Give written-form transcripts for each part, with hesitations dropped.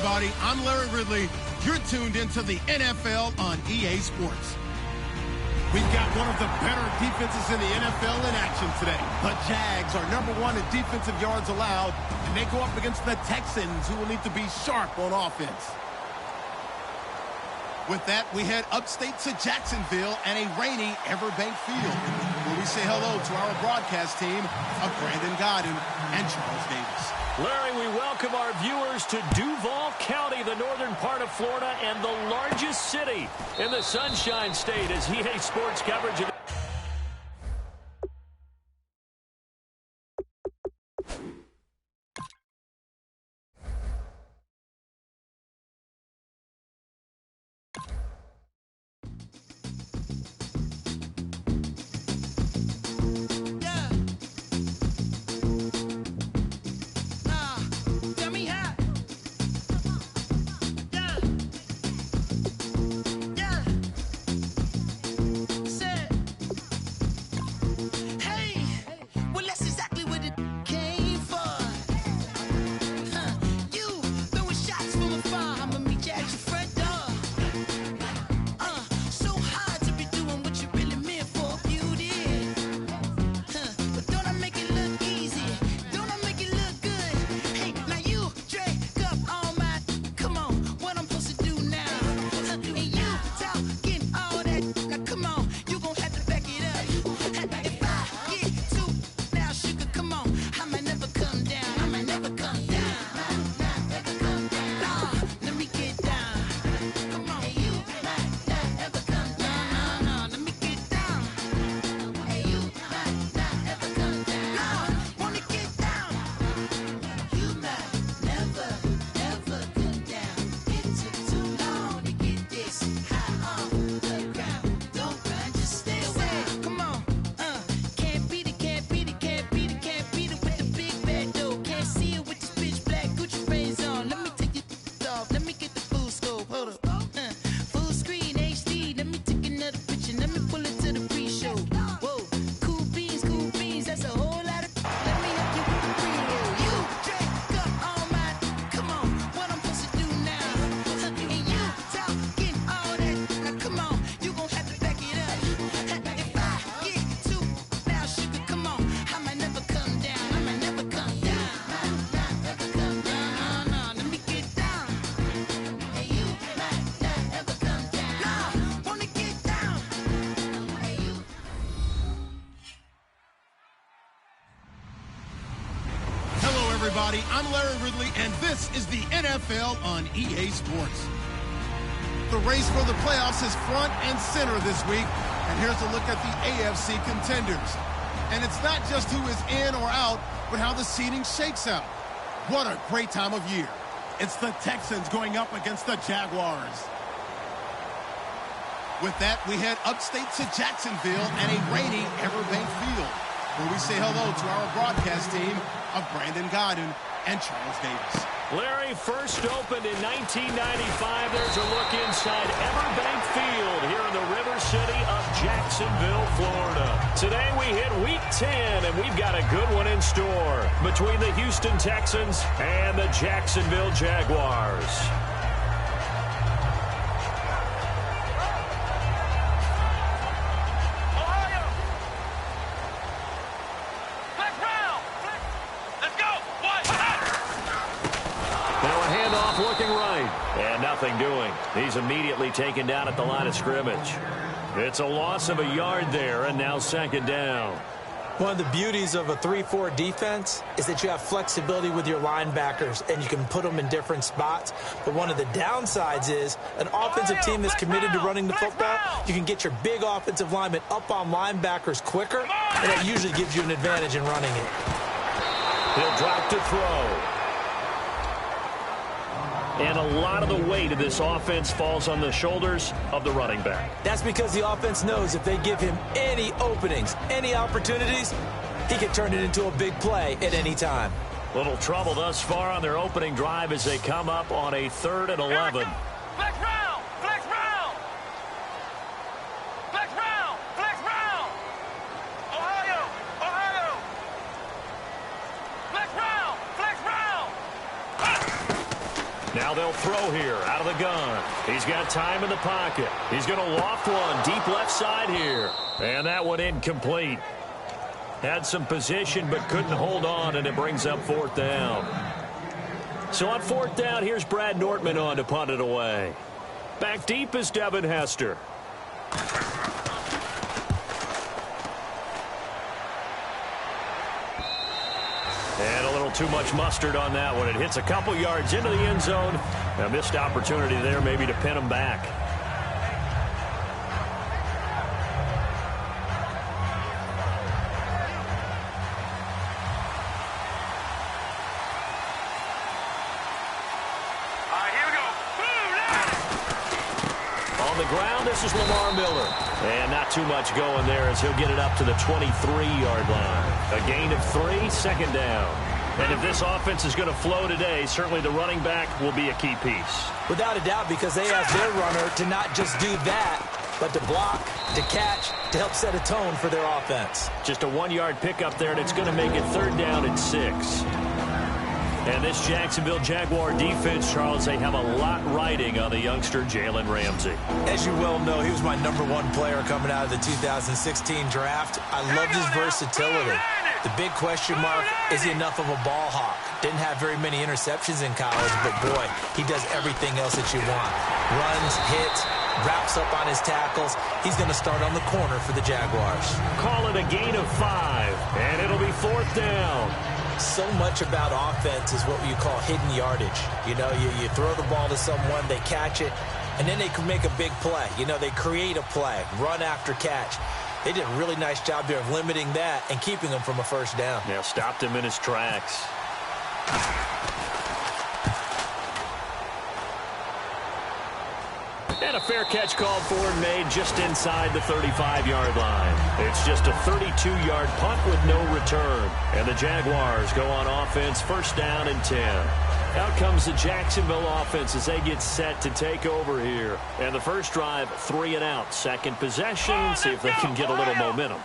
everybody. I'm Larry Ridley. You're tuned into the NFL on EA Sports. We've got one of the better defenses in the NFL in action today. The Jags are #1 in defensive yards allowed, and they go up against the Texans, who will need to be sharp on offense. With that, we head upstate to Jacksonville and a rainy Everbank Field, where we say hello to our broadcast team of Brandon Godden and Charles Davis. Larry, we welcome our viewers to Duval County, the northern part of Florida, and the largest city in the Sunshine State, as EA Sports coverage of everybody. I'm Larry Ridley, and this is the NFL on EA Sports. The race for the playoffs is front and center this week, and here's a look at the AFC contenders. And it's not just who is in or out, but how the seeding shakes out. What a great time of year. It's the Texans going up against the Jaguars. With that, we head upstate to Jacksonville and a rainy Everbank Field, where we say hello to our broadcast team of Brandon Godden and Charles Davis. Larry, first opened in 1995. There's a look inside Everbank Field here in the River City of Jacksonville, Florida. Today we hit Week 10, and we've got a good one in store between the Houston Texans and the Jacksonville Jaguars. Nothing doing. He's immediately taken down at the line of scrimmage. It's a loss of a yard there, and now second down. One of the beauties of a 3-4 defense is that you have flexibility with your linebackers, and you can put them in different spots. But one of the downsides is an offensive team that's committed to running the football, you can get your big offensive linemen up on linebackers quicker, and that usually gives you an advantage in running it. He'll drop to throw. And a lot of the weight of this offense falls on the shoulders of the running back. That's because the offense knows if they give him any openings, any opportunities, he can turn it into a big play at any time. Little trouble thus far on their opening drive as they come up on a 3rd and 11. Flex round! Flex round! Flex round! Flex round! Ohio! Ohio! Flex round! Flex round! Now Now they'll throw here out of the gun. He's got time in the pocket. He's going to loft one deep left side here. And that one incomplete. Had some position but couldn't hold on, and it brings up 4th down. So on 4th down, here's Brad Nortman on to punt it away. Back deep is Devin Hester. And a little too much mustard on that one. It hits a couple yards into the end zone. A missed opportunity there maybe to pin him back. On the ground, this is Lamar Miller. And not too much going there as he'll get it up to the 23-yard line. A gain of 3, 2nd down. And if this offense is going to flow today, certainly the running back will be a key piece. Without a doubt, because they ask their runner to not just do that, but to block, to catch, to help set a tone for their offense. Just a 1-yard pickup there, and it's going to make it 3rd down and 6. And this Jacksonville Jaguar defense, Charles, they have a lot riding on the youngster Jalen Ramsey. As you well know, he was my #1 player coming out of the 2016 draft. I loved his versatility. The big question mark, is he enough of a ball hawk? Didn't have very many interceptions in college, but boy, he does everything else that you want. Runs, hits, wraps up on his tackles. He's going to start on the corner for the Jaguars. Call it a gain of 5, and it'll be 4th down. So much about offense is what you call hidden yardage. You know, you throw the ball to someone, they catch it, and then they can make a big play. You know, they create a play, run after catch. They did a really nice job there of limiting that and keeping him from a 1st down. Yeah, stopped him in his tracks. And a fair catch called for and made just inside the 35-yard line. It's just a 32-yard punt with no return. And the Jaguars go on offense, 1st down and 10. Out comes the Jacksonville offense as they get set to take over here. And the first drive, 3 and out. Second possession, see if they can get a little momentum.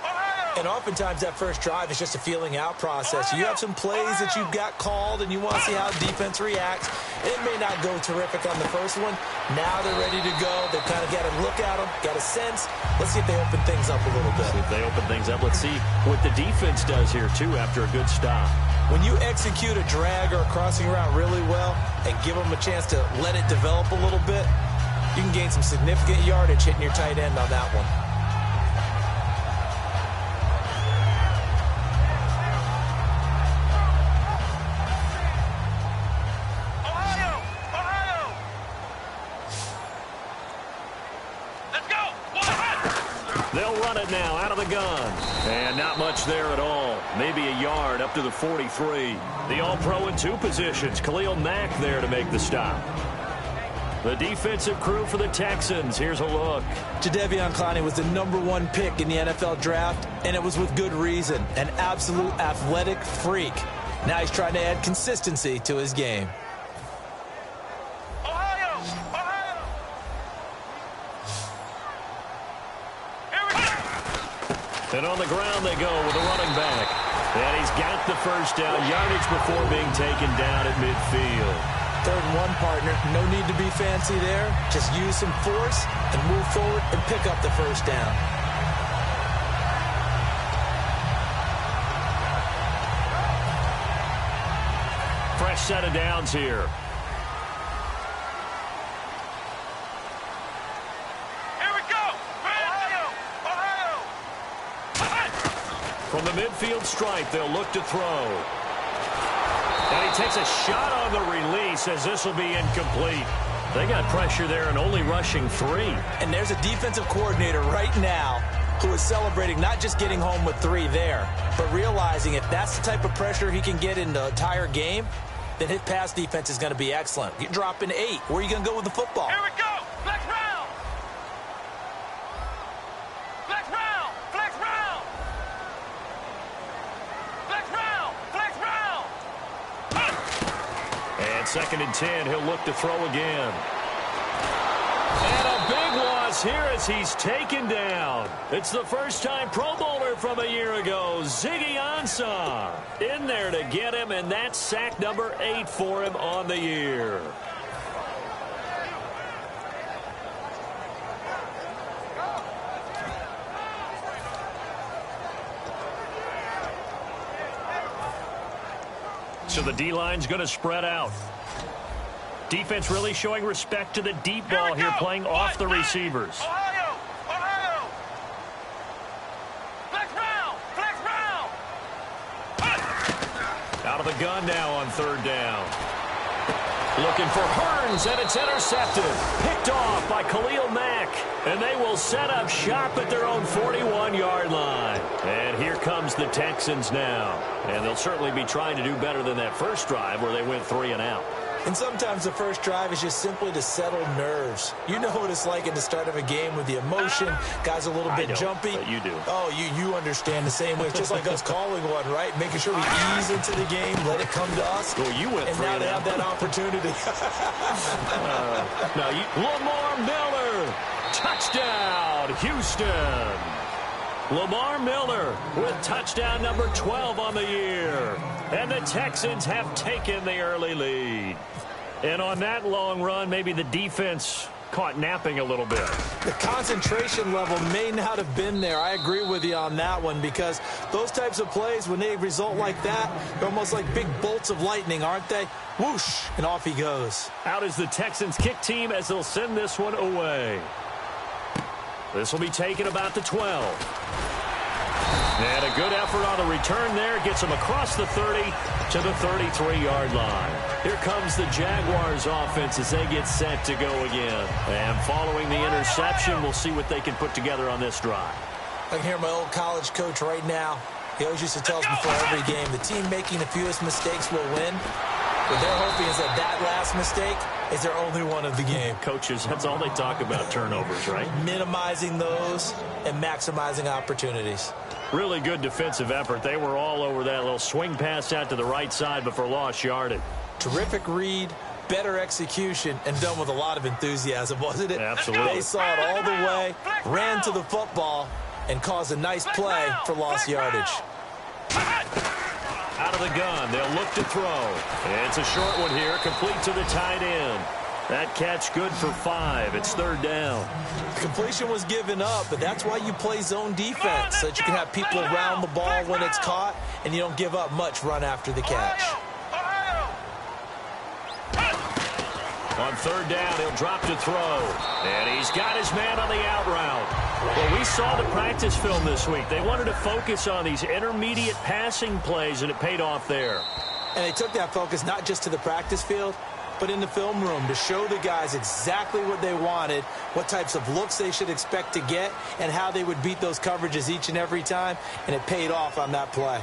And oftentimes that first drive is just a feeling out process. You have some plays that you've got called and you want to see how defense reacts. It may not go terrific on the first one. Now they're ready to go. They've kind of got to look at them, got a sense. Let's see if they open things up a little bit. See if they open things up. Let's see what the defense does here, too, after a good stop. When you execute a drag or a crossing route really well and give them a chance to let it develop a little bit, you can gain some significant yardage hitting your tight end on that one. They'll run it now out of the gun. And not much there at all. Maybe a yard up to the 43. The All-Pro in 2 positions. Khalil Mack there to make the stop. The defensive crew for the Texans. Here's a look. Jadeveon Clowney was the #1 pick in the NFL draft, and it was with good reason. An absolute athletic freak. Now he's trying to add consistency to his game. And on the ground they go with a running back. And he's got the first down yardage before being taken down at midfield. 3rd and 1, partner. No need to be fancy there. Just use some force and move forward and pick up the first down. Fresh set of downs here. From the midfield stripe, they'll look to throw. And he takes a shot on the release as this will be incomplete. They got pressure there and only rushing 3. And there's a defensive coordinator right now who is celebrating not just getting home with 3 there, but realizing if that's the type of pressure he can get in the entire game, then his pass defense is going to be excellent. You're dropping 8. Where are you going to go with the football? Here we go. Flex round. Flex round. Flex round. Flex round. Flex round. And 2nd and 10, he'll look to throw again. And a big loss here as he's taken down. It's the first time Pro Bowler from a year ago, Ziggy Ansah, in there to get him, and that's sack number 8 for him on the year. So the D-line's going to spread out. Defense really showing respect to the deep ball here, playing off the receivers. Ohio! Ohio! Flex round! Flex round! Out of the gun now on third down. Looking for Hearns, and it's intercepted. Picked off by Khalil Mack. And they will set up shop at their own 41-yard line. And here comes the Texans now. And they'll certainly be trying to do better than that first drive where they went 3 and out. And sometimes the first drive is just simply to settle nerves. You know what it's like at the start of a game with the emotion. Guys a little bit jumpy. But you do. Oh, you understand the same way. It's just like us calling one, right? Making sure we ease into the game, let it come to us. Well, you went and now they have that opportunity. Lamar Miller. Touchdown, Houston. Lamar Miller with touchdown number 12 on the year. And the Texans have taken the early lead. And on that long run, maybe the defense caught napping a little bit. The concentration level may not have been there. I agree with you on that one, because those types of plays, when they result like that, they're almost like big bolts of lightning, aren't they? Whoosh, and off he goes. Out is the Texans kick team as they'll send this one away. This will be taken about the 12. And a good effort on the return there. Gets them across the 30 to the 33-yard line. Here comes the Jaguars offense as they get set to go again. And following the interception, we'll see what they can put together on this drive. I can hear my old college coach right now. He always used to tell us before every game, the team making the fewest mistakes will win. What they're hoping is that last mistake is their only one of the game. Coaches, that's all they talk about, turnovers, right? Minimizing those and maximizing opportunities. Really good defensive effort. They were all over that little swing pass out to the right side before lost yardage. Terrific read, better execution, and done with a lot of enthusiasm, wasn't it? Absolutely. They saw it all the way, ran to the football, and caused a nice play for lost yardage. Out of the gun, they'll look to throw. It's a short one here, complete to the tight end. That catch good for 5. It's third down. The completion was given up, but that's why you play zone defense, so that you can have people around the ball when it's caught, and you don't give up much run after the catch. On third down, he'll drop to throw. And he's got his man on the out route. Well, we saw the practice film this week. They wanted to focus on these intermediate passing plays, and it paid off there. And they took that focus not just to the practice field, but in the film room to show the guys exactly what they wanted, what types of looks they should expect to get, and how they would beat those coverages each and every time, and it paid off on that play.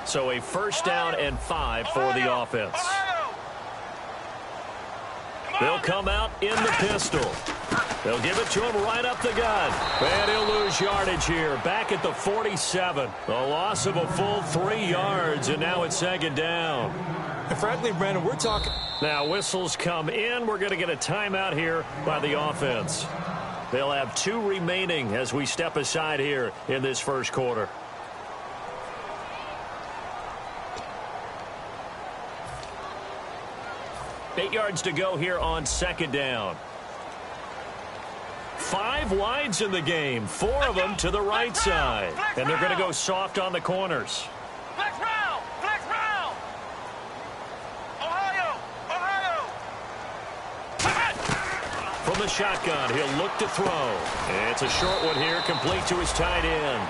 So a first down and 5 for the offense. They'll come out in the pistol. They'll give it to him right up the gut. And he'll lose yardage here. Back at the 47. A loss of a full 3 yards, and now it's second down. And frankly, Brandon, we're talking... Now whistles come in. We're going to get a timeout here by the offense. They'll have 2 remaining as we step aside here in this first quarter. Eight yards to go here on second down. 5 wides in the game, 4 of them to the right side. And they're going to go soft on the corners. Flex round! Flex round! Ohio! Ohio! From the shotgun, he'll look to throw. It's a short one here, complete to his tight end.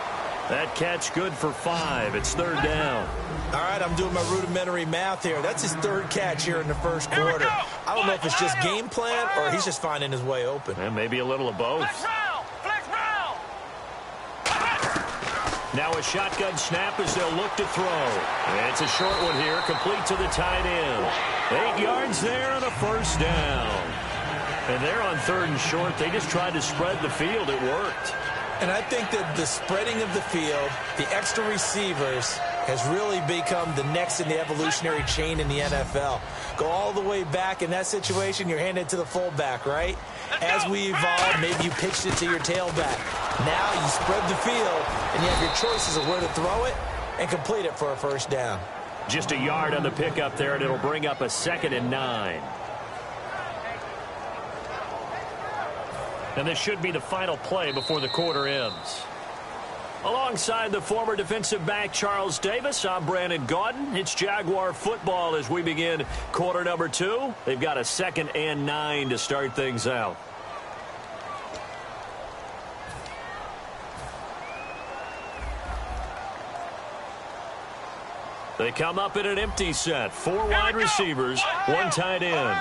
That catch good for 5. It's third down. All right, I'm doing my rudimentary math here. That's his 3rd catch here in the first quarter. I don't know if it's just game plan or he's just finding his way open. And maybe a little of both. Flex round! Flex round! Now a shotgun snap as they'll look to throw. It's a short one here, complete to the tight end. 8 yards there and a first down. And they're on 3rd and short. They just tried to spread the field. It worked. And I think that the spreading of the field, the extra receivers, has really become the next in the evolutionary chain in the NFL. Go all the way back in that situation, you're handed to the fullback, right? As we evolve, maybe you pitched it to your tailback. Now you spread the field, and you have your choices of where to throw it and complete it for a first down. Just a yard on the pickup there, and it'll bring up a 2nd and 9. And this should be the final play before the quarter ends. Alongside the former defensive back Charles Davis, I'm Brandon Gaudin. It's Jaguar football as we begin quarter number 2. They've got a 2nd and 9 to start things out. They come up in an empty set. 4 wide receivers, 1 tight end.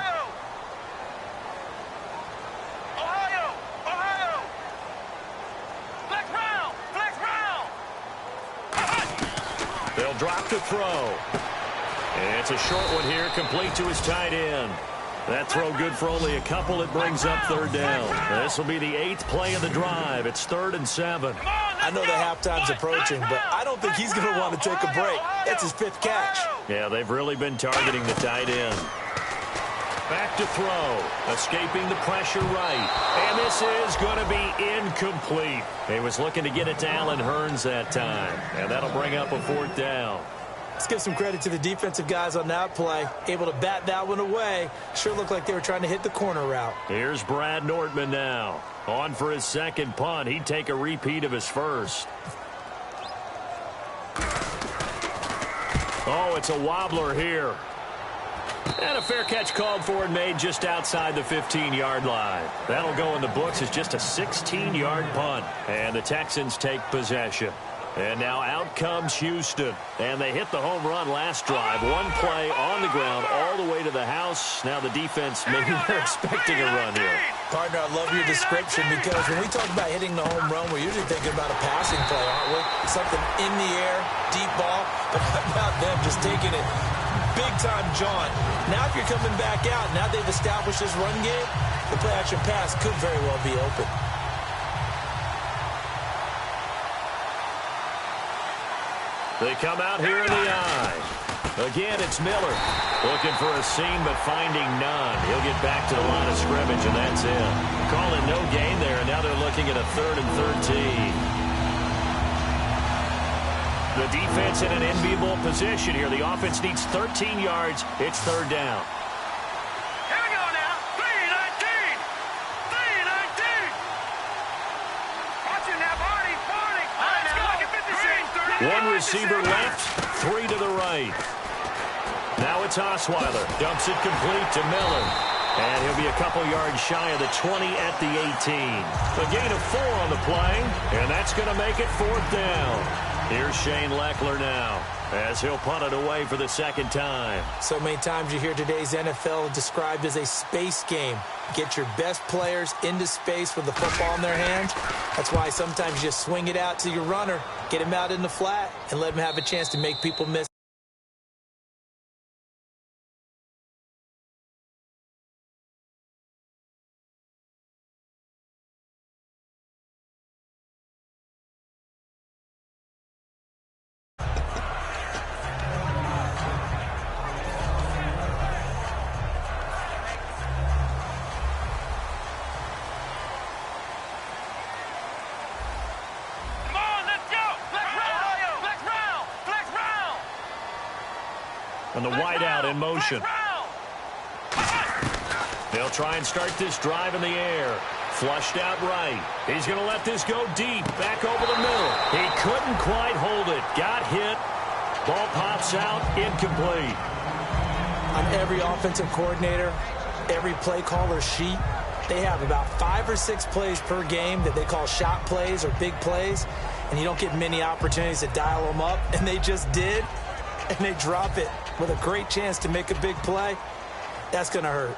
They'll drop to throw. And it's a short one here, complete to his tight end. That throw good for only a couple. It brings up 3rd down. This will be the 8th play of the drive. It's 3rd and 7. I know the halftime's approaching, but I don't think he's going to want to take a break. That's his 5th catch. Yeah, they've really been targeting the tight end. Back to throw. Escaping the pressure right. And this is going to be incomplete. He was looking to get it to Allen Hurns that time. And that'll bring up a 4th down. Let's give some credit to the defensive guys on that play. Able to bat that one away. Sure looked like they were trying to hit the corner route. Here's Brad Nortman now. On for his 2nd punt. He'd take a repeat of his 1st. Oh, it's a wobbler here. And a fair catch called for and made just outside the 15-yard line. That'll go in the books as just a 16-yard punt. And the Texans take possession. And now out comes Houston. And they hit the home run last drive. 1 play on the ground all the way to the house. Now the defense, maybe they're expecting a run here. Partner, I love your description because when we talk about hitting the home run, we're usually thinking about a passing play, aren't we? Something in the air, deep ball. But how about them just taking it big-time jaunt? Now if you're coming back out, now they've established this run game, the play-action pass could very well be open. They come out here in the eye. Again, it's Miller. Looking for a seam, but finding none. He'll get back to the line of scrimmage, and that's it. Calling no gain there, and now they're looking at a 3rd and 13. The defense in an enviable position here. The offense needs 13 yards. It's 3rd down. Here we go now. 3-19. 3-19. Watch it now, Barney. Let's go. Like a 56. 1 receiver left, 3 to the right. Now it's Osweiler. Dumps it complete to Miller. And he'll be a couple yards shy of the 20 at the 18. A gain of 4 on the play, and that's going to make it 4th down. Here's Shane Leckler now as he'll punt it away for the 2nd time. So many times you hear today's NFL described as a space game. Get your best players into space with the football in their hands. That's why sometimes you just swing it out to your runner, get him out in the flat, and let him have a chance to make people miss. And the wideout in motion. They'll try and start this drive in the air. Flushed out right. He's going to let this go deep. Back over the middle. He couldn't quite hold it. Got hit. Ball pops out. Incomplete. On every offensive coordinator, every play caller sheet, they have about 5 or 6 plays per game that they call shot plays or big plays, and you don't get many opportunities to dial them up, and they just did, and they drop it with a great chance to make a big play. That's going to hurt.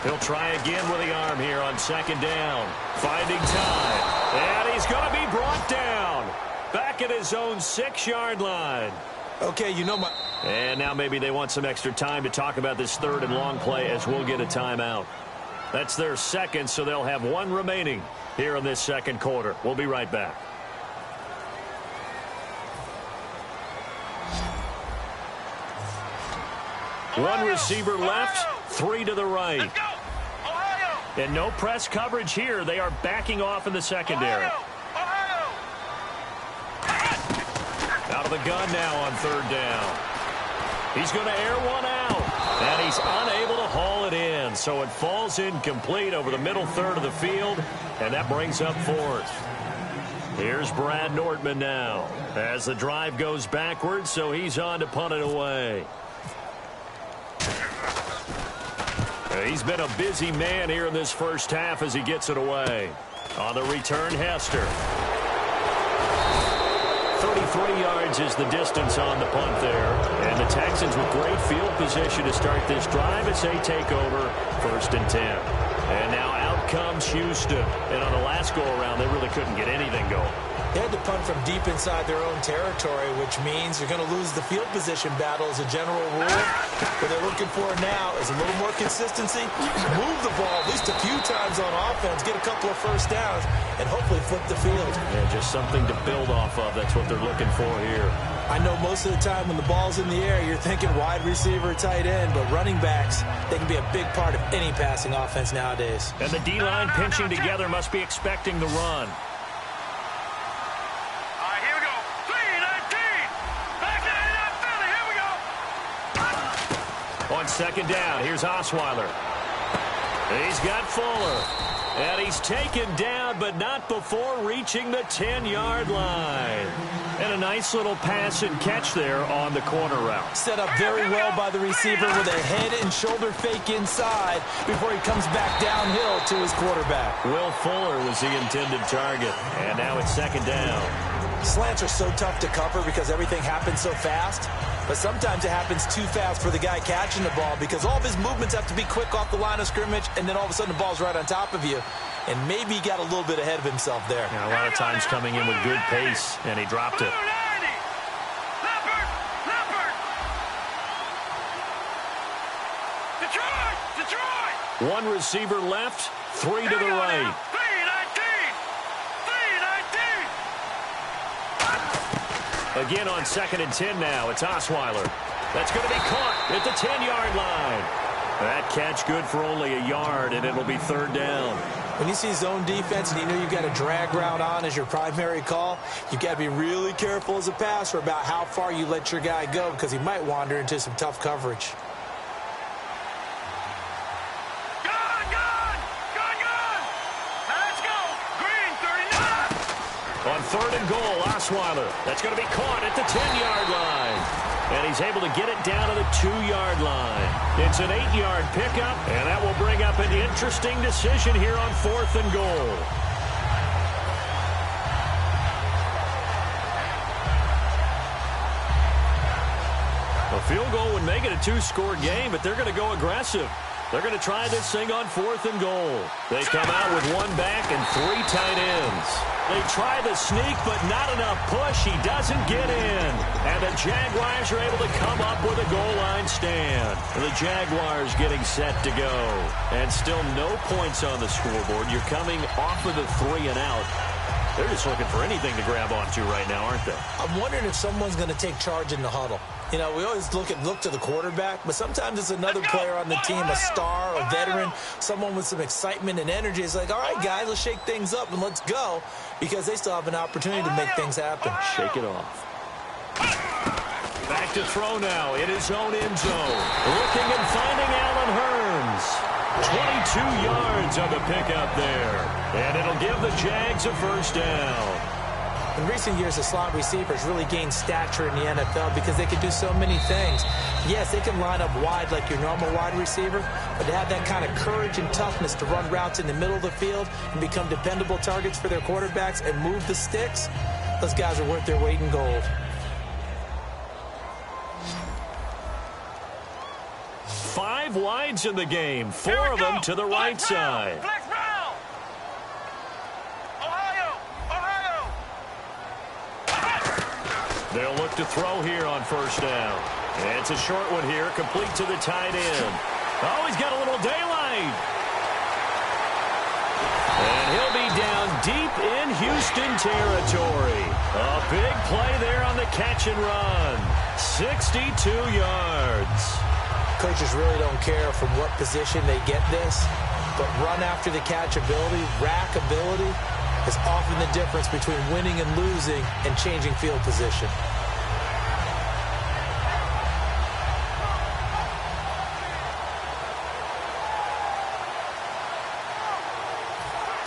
He'll try again with the arm here on 2nd down. Finding time. And he's going to be brought down. Back at his own 6-yard line. Okay, you know my... And now maybe they want some extra time to talk about this 3rd and long play as we'll get a timeout. That's their 2nd, so they'll have 1 remaining here in this 2nd quarter. We'll be right back. One receiver left, 3 to the right. And no press coverage here. They are backing off in the secondary. the gun now on third down. He's going to air one out, and he's unable to haul it in. So it falls incomplete over the middle third of the field, and that brings up fourth. Here's Brad Nordman now as the drive goes backwards, so he's on to punt it away. He's been a busy man here in this first half as he gets it away. On the return, Hester. 33 yards is the distance on the punt there. And the Texans with great field position to start this drive as they take over 1st and 10. And now out comes Houston. And on the last go-around, they really couldn't get anything going. They had to punt from deep inside their own territory, which means you're going to lose the field position battle as a general rule. What they're looking for now is a little more consistency, move the ball at least a few times on offense, get a couple of first downs, and hopefully flip the field. Yeah, just something to build off of. That's what they're looking for here. I know most of the time when the ball's in the air, you're thinking wide receiver, tight end, but running backs, they can be a big part of any passing offense nowadays. And the D-line pinching together must be expecting the run. On second down, here's Osweiler. He's got Fuller. And he's taken down, but not before reaching the 10-yard line. And a nice little pass and catch there on the corner route. Set up very well by the receiver with a head and shoulder fake inside before he comes back downhill to his quarterback. Will Fuller was the intended target. And now it's second down. Slants are so tough to cover because everything happens so fast. But sometimes it happens too fast for the guy catching the ball because all of his movements have to be quick off the line of scrimmage, and then all of a sudden the ball's right on top of you. And maybe he got a little bit ahead of himself there. Yeah, a lot of times coming in with good pace, and he dropped it. Detroit! One receiver left, 3 to the right. Again on 2nd and 10 now. It's Osweiler. That's going to be caught at the 10-yard line. That catch good for only a yard, and it'll be 3rd down. When you see zone defense and you know you've got a drag route on as your primary call, you've got to be really careful as a passer about how far you let your guy go because he might wander into some tough coverage. On 3rd and goal, Osweiler. That's going to be caught at the 10-yard line. And he's able to get it down to the 2-yard line. It's an 8-yard pickup, and that will bring up an interesting decision here on 4th and goal. A field goal would make it a 2-score game, but they're going to go aggressive. They're going to try this thing on 4th and goal. They come out with 1 back and 3 tight ends. They try the sneak, but not enough push. He doesn't get in. And the Jaguars are able to come up with a goal line stand. And the Jaguars getting set to go. And still no points on the scoreboard. You're coming off of the 3 and out. They're just looking for anything to grab onto right now, aren't they? I'm wondering if someone's going to take charge in the huddle. You know, we always look to the quarterback, but sometimes it's another player on the team, a star, a veteran, someone with some excitement and energy. It's like, all right, guys, let's shake things up and let's go, because they still have an opportunity to make things happen. Shake it off. Back to throw now in his own end zone. Looking and finding Allen Hurns. 22 yards on the pickup there. And it'll give the Jags a 1st down. In recent years, the slot receivers really gained stature in the NFL because they can do so many things. Yes, they can line up wide like your normal wide receiver, but to have that kind of courage and toughness to run routes in the middle of the field and become dependable targets for their quarterbacks and move the sticks, those guys are worth their weight in gold. Five wides in the game, 4 of them to the right side. They'll look to throw here on 1st down. It's a short one here, complete to the tight end. Oh, he's got a little daylight. And he'll be down deep in Houston territory. A big play there on the catch and run. 62 yards. Coaches really don't care from what position they get this, but run after the catch ability, rack ability, is often the difference between winning and losing and changing field position.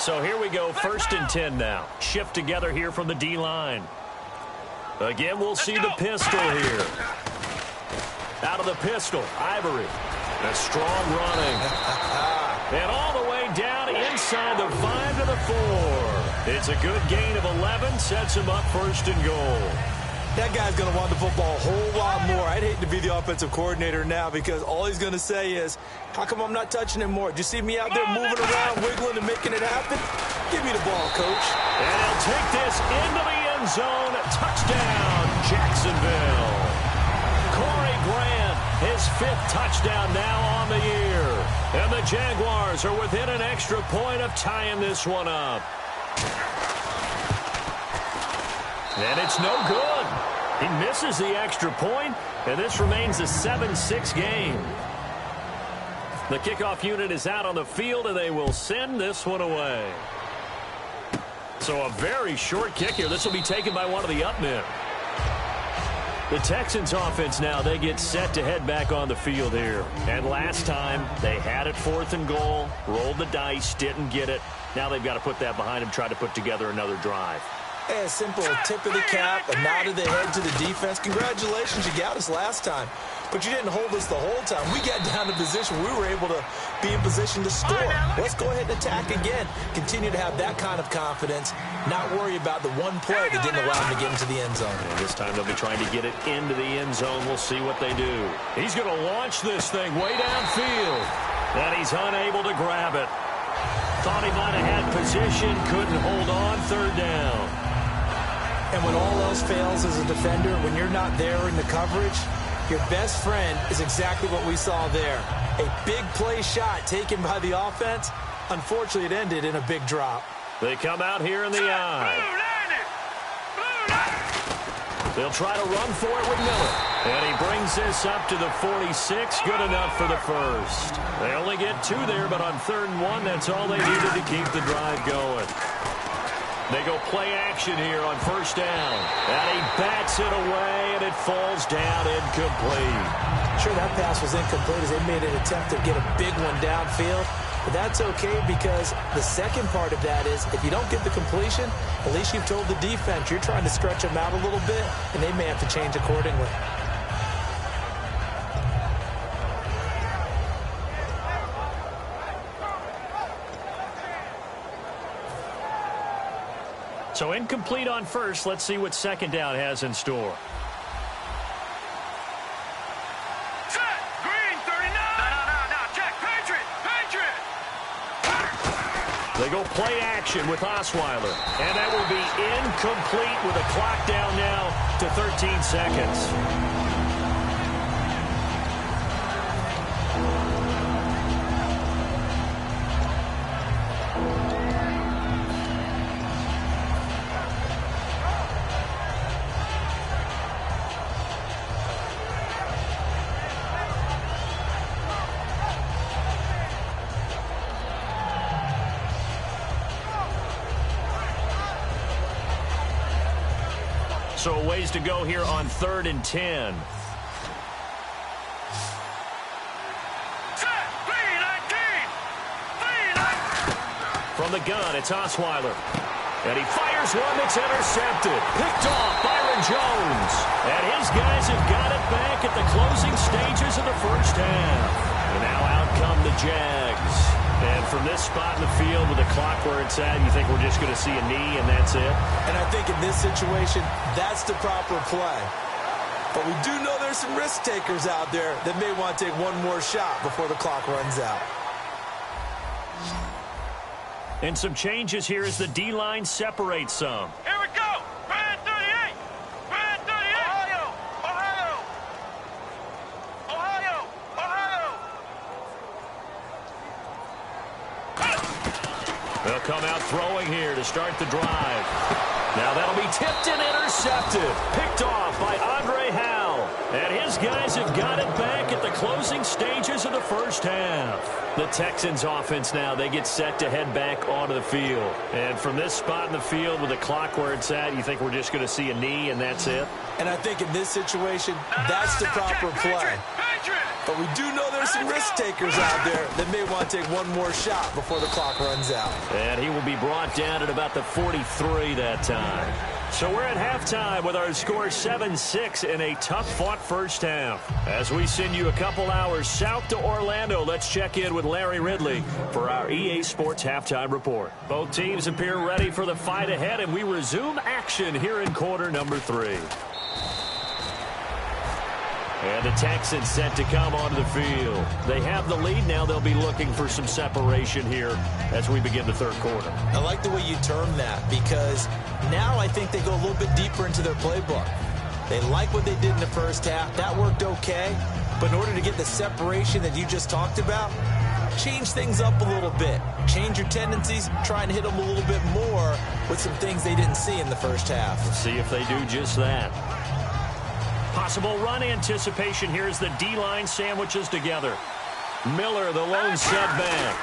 So here we go, 1st and 10 now. Shift together here from the D-line. Again, we'll see the pistol here. Out of the pistol, Ivory. A strong running. And all the way down inside the 5 to the 4. It's a good gain of 11, sets him up 1st and goal. That guy's going to want the football a whole lot more. I'd hate to be the offensive coordinator now because all he's going to say is, how come I'm not touching it more? Do you see me out there moving around, wiggling, and making it happen? Give me the ball, coach. And he'll take this into the end zone. Touchdown, Jacksonville. Corey Grant, his 5th touchdown now on the year. And the Jaguars are within an extra point of tying this one up. And it's no good. He misses the extra point, and this remains a 7-6 game. The kickoff unit is out on the field, and they will send this one away. So a very short kick here. This will be taken by one of the up men. The Texans offense now, they get set to head back on the field here. And last time, they had it 4th and goal, rolled the dice, didn't get it. Now they've got to put that behind them, try to put together another drive. A simple tip of the cap, a nod of the head to the defense. Congratulations, you got us last time. But you didn't hold us the whole time. We got down to position. We were able to be in position to score. Let's go ahead and attack again. Continue to have that kind of confidence. Not worry about the one play that didn't allow them to get into the end zone. And this time they'll be trying to get it into the end zone. We'll see what they do. He's going to launch this thing way downfield. And he's unable to grab it. Thought he might have had position. Couldn't hold on. 3rd down. And when all else fails as a defender, when you're not there in the coverage, your best friend is exactly what we saw there. A big play shot taken by the offense. Unfortunately, it ended in a big drop. They come out here in the eye. They'll try to run for it with Miller. And he brings this up to the 46. Good enough for the 1st. They only get 2 there, but on 3rd and 1, that's all they needed to keep the drive going. They go play action here on 1st down. And he bats it away, and it falls down incomplete. Sure, that pass was incomplete as they made an attempt to get a big one downfield. But that's okay because the second part of that is if you don't get the completion, at least you've told the defense you're trying to stretch them out a little bit, and they may have to change accordingly. So incomplete on 1st. Let's see what 2nd down has in store. Set. Green, 39. No. Check. Patriot. They go play action with Osweiler. And that will be incomplete with a clock down now to 13 seconds. So a ways to go here on 3rd and 10. From the gun, it's Osweiler. And he fires one that's intercepted. Picked off Byron Jones. And his guys have got it back at the closing stages of the 1st half. And now out come the Jags. And from this spot in the field with the clock where it's at, you think we're just going to see a knee and that's it? And I think in this situation, that's the proper play. But we do know there's some risk takers out there that may want to take one more shot before the clock runs out. And some changes here as the D-line separates some. Here we go. Brand 38. Brand 38. Ohio. They'll come out throwing here to start the drive. Now that'll be tipped and intercepted. Picked off by Andre Howell. And his guys have got it back at the closing stages of the 1st half. The Texans offense now, they get set to head back onto the field. And from this spot in the field with the clock where it's at, you think we're just going to see a knee and that's it? And I think in this situation, that's the proper play. Patriot. But we do know there's some risk takers out there that may want to take one more shot before the clock runs out. And he will be brought down at about the 43 that time. So we're at halftime with our score 7-6 in a tough-fought first half. As we send you a couple hours south to Orlando, let's check in with Larry Ridley for our EA Sports Halftime Report. Both teams appear ready for the fight ahead, and we resume action here in quarter number 3. And the Texans set to come onto the field. They have the lead. Now they'll be looking for some separation here as we begin the third quarter. I like the way you term that because now I think they go a little bit deeper into their playbook. They like what they did in the first half. That worked okay. But in order to get the separation that you just talked about, change things up a little bit. Change your tendencies. Try and hit them a little bit more with some things they didn't see in the first half. Let's see if they do just that. Possible run anticipation here as the D-line sandwiches together. Miller, the lone setback.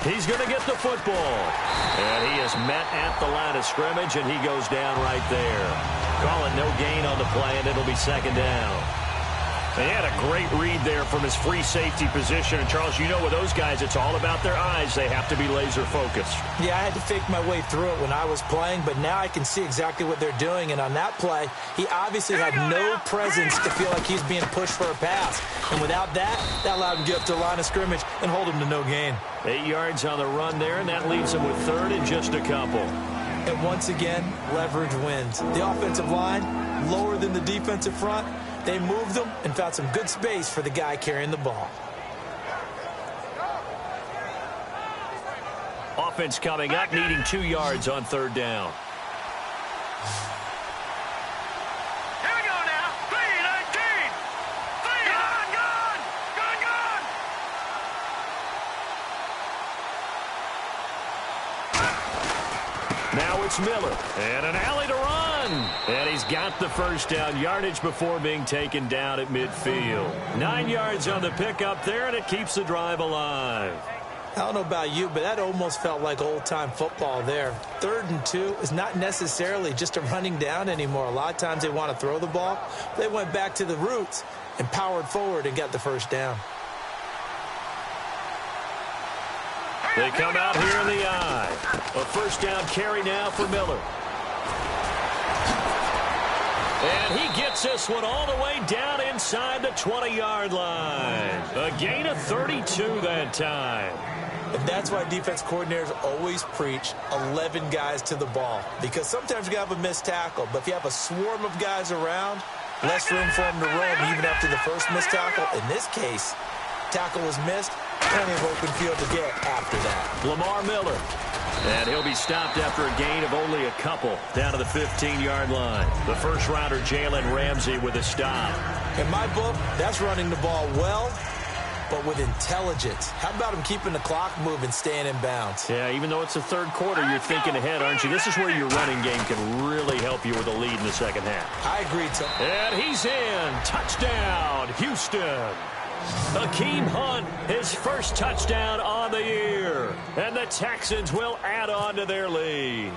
He's going to get the football. And he is met at the line of scrimmage, and he goes down right there. Call it no gain on the play, and it'll be second down. They had a great read there from his free safety position. And, Charles, you know with those guys, it's all about their eyes. They have to be laser-focused. Yeah, I had to fake my way through it when I was playing, but now I can see exactly what they're doing. And on that play, he obviously had no presence to feel like he's being pushed for a pass. And without that, that allowed him to get up to the line of scrimmage and hold him to no gain. 8 yards on the run there, and that leaves him with third and just a couple. And once again, leverage wins. The offensive line, lower than the defensive front. They moved them and found some good space for the guy carrying the ball. Offense coming up, needing 2 yards on third down. Here we go now. 3-19. Gone. Now it's Miller. And an alley to run. And he's got the first down yardage before being taken down at midfield. 9 yards on the pickup there, and it keeps the drive alive. I don't know about you, but that almost felt like old-time football there. 3rd and 2 is not necessarily just a running down anymore. A lot of times they want to throw the ball. They went back to the roots and powered forward and got the first down. They come out here in the eye. A first down carry now for Miller. And he gets this one all the way down inside the 20-yard line. A gain of 32 that time. And that's why defense coordinators always preach 11 guys to the ball. Because sometimes you have a missed tackle, but if you have a swarm of guys around, less room for them to roam even after the first missed tackle. In this case, tackle was missed, plenty of open field to get after that. Lamar Miller. And he'll be stopped after a gain of only a couple down to the 15-yard line. The first-rounder Jalen Ramsey with a stop. In my book, that's running the ball well, but with intelligence. How about him keeping the clock moving, staying in bounds? Yeah, even though it's the third quarter, you're thinking ahead, aren't you? This is where your running game can really help you with a lead in the second half. I agree, Tom. And he's in. Touchdown, Houston. Hakeem Hunt, his first touchdown on the year. And the Texans will add on to their lead.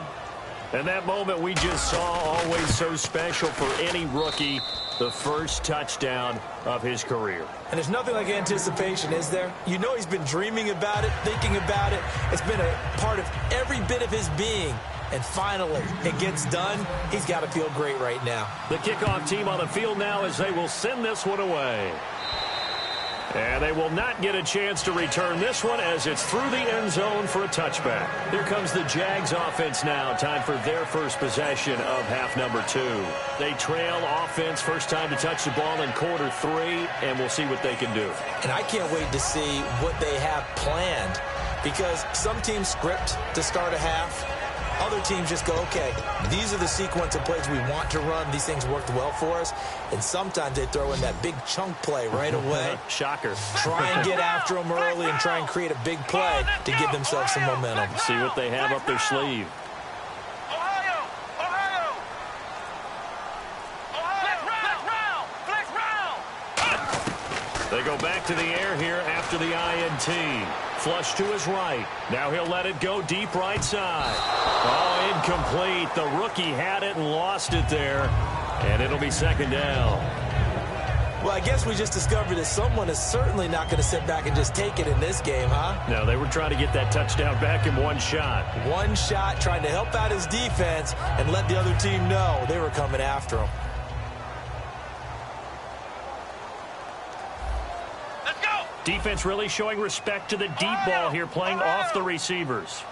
And that moment we just saw, always so special for any rookie, the first touchdown of his career. And there's nothing like anticipation, is there? You know he's been dreaming about it, thinking about it. It's been a part of every bit of his being. And finally, it gets done. He's got to feel great right now. The kickoff team on the field now as they will send this one away. And they will not get a chance to return this one as it's through the end zone for a touchback. Here comes the Jags offense now. Time for their first possession of half number 2. They trail offense, first time to touch the ball in quarter 3, and we'll see what they can do. And I can't wait to see what they have planned because some teams script to start a half. Other teams just go, okay, these are the sequence of plays we want to run. These things worked well for us. And sometimes they throw in that big chunk play right away. Shocker. Try and get after them early and try and create a big play to give themselves some momentum. See what they have up their sleeve. Ohio! Flex round! They go back to the air here after the INT. Flush to his right. Now he'll let it go deep right side. Oh, incomplete. The rookie had it and lost it there. And it'll be second down. Well, I guess we just discovered that someone is certainly not going to sit back and just take it in this game, huh? No, they were trying to get that touchdown back in one shot. One shot, trying to help out his defense and let the other team know they were coming after him. Let's go. Defense really showing respect to the deep ball here, playing off the receivers.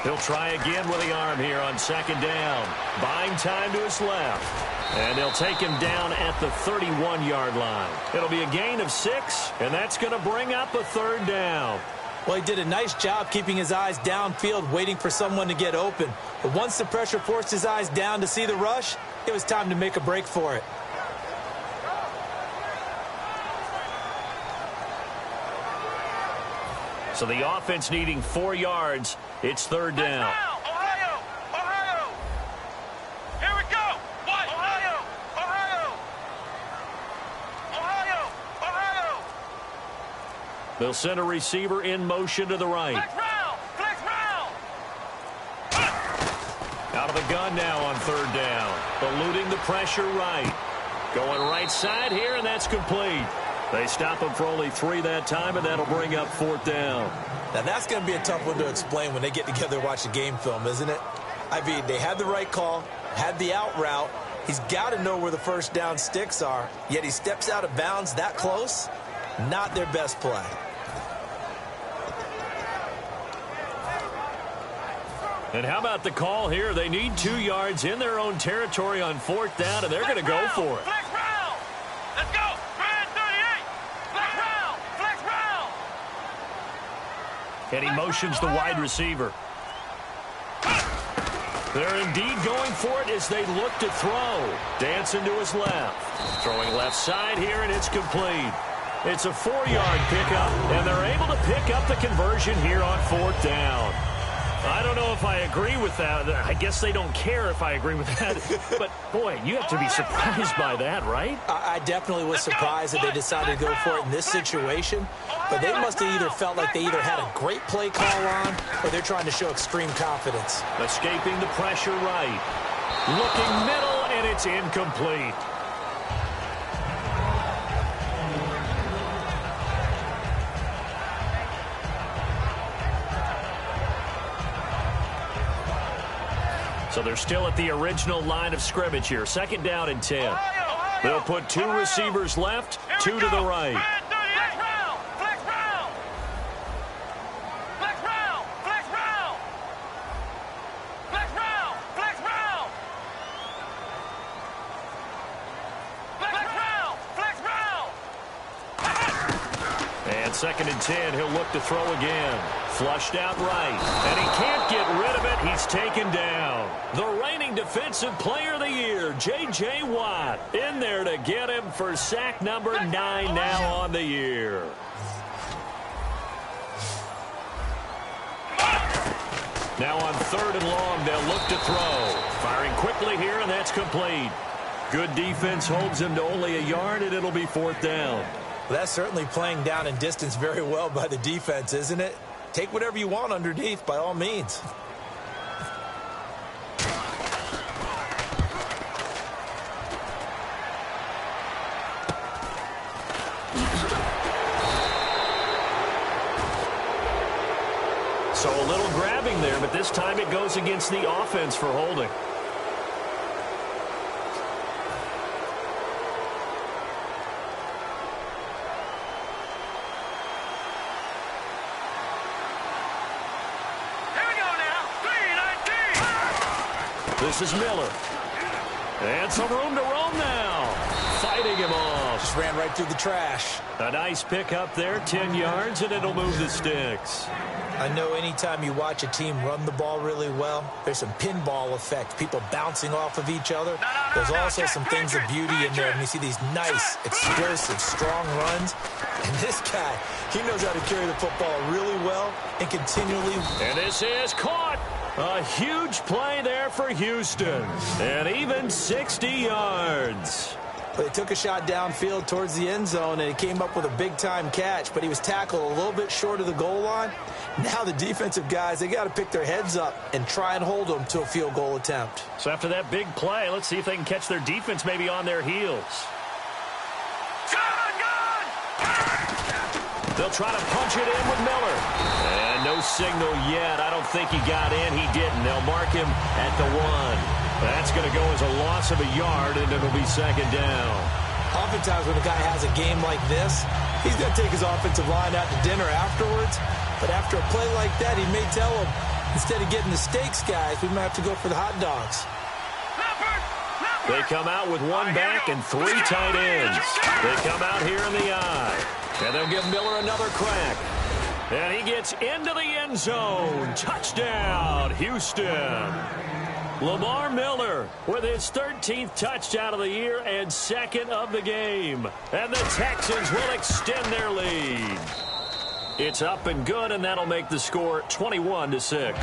He'll try again with the arm here on second down. Buying time to his left. And they'll take him down at the 31-yard line. It'll be a gain of 6, and that's going to bring up a third down. Well, he did a nice job keeping his eyes downfield, waiting for someone to get open. But once the pressure forced his eyes down to see the rush, it was time to make a break for it. So the offense needing 4 yards. It's third down. Ohio! Ohio! Here we go! What? Ohio! Ohio! Ohio! Ohio! They'll send a receiver in motion to the right. Flex round! Flex round! Out of the gun now on third down. Eluding the pressure right. Going right side here, and that's complete. They stop him for only 3 that time, and that'll bring up fourth down. Now, that's going to be a tough one to explain when they get together and watch the game film, isn't it? I mean, they had the right call, had the out route. He's got to know where the first down sticks are, yet he steps out of bounds that close. Not their best play. And how about the call here? They need 2 yards in their own territory on fourth down, and they're going to go for it. Flex round! Let's go! Man 38! Flex round! Flex round! And he motions the wide receiver. They're indeed going for it as they look to throw. Dancing to his left. Throwing left side here, and it's complete. It's a 4-yard pickup, and they're able to pick up the conversion here on fourth down. I don't know if I agree with that. I guess they don't care if I agree with that. But, boy, you have to be surprised by that, right? I definitely was surprised that they decided to go for it in this situation. But they must have either felt like they either had a great play call on or they're trying to show extreme confidence. Escaping the pressure right. Looking middle, and it's incomplete. So they're still at the original line of scrimmage here. Second down and 10. They'll put 2 receivers left, 2 to the right. Flex round! Flex round! Flex round! Flex round! Flex round! Flex round! Flex round! Flex round! And second and 10, he'll look to throw again. Flushed out right, and he can't get rid of it. He's taken down. The reigning defensive player of the year, J.J. Watt, in there to get him for sack number 9 now on the year. Now on third and long, they'll look to throw. Firing quickly here, and that's complete. Good defense holds him to only a yard, and it'll be fourth down. Well, that's certainly playing down in distance very well by the defense, isn't it? Take whatever you want underneath, by all means. So a little grabbing there, but this time it goes against the offense for holding. This is Miller. And some room to roam now. Fighting him off. Just ran right through the trash. A nice pick up there, 10 yards, and it'll move the sticks. I know anytime you watch a team run the ball really well, there's some pinball effect, people bouncing off of each other. There's also some things of beauty in there, and you see these nice, explosive, strong runs. And this guy, he knows how to carry the football really well and continually. And this is caught. A huge play there for Houston. And even 60 yards. They took a shot downfield towards the end zone, and he came up with a big-time catch, but he was tackled a little bit short of the goal line. Now the defensive guys, they got to pick their heads up and try and hold them to a field goal attempt. So after that big play, let's see if they can catch their defense maybe on their heels. They'll try to punch it in with Miller. And no signal yet. I don't think he got in. He didn't. They'll mark him at the 1. That's going to go as a loss of a yard, and it'll be second down. Oftentimes when a guy has a game like this, he's going to take his offensive line out to dinner afterwards. But after a play like that, he may tell him, instead of getting the steaks, guys, we might have to go for the hot dogs. They come out with one back and 3 tight ends. They come out here in the eye. And they'll give Miller another crack. And he gets into the end zone. Touchdown, Houston. Lamar Miller with his 13th touchdown of the year and 2nd of the game. And the Texans will extend their lead. It's up and good, and that'll make the score 21-6.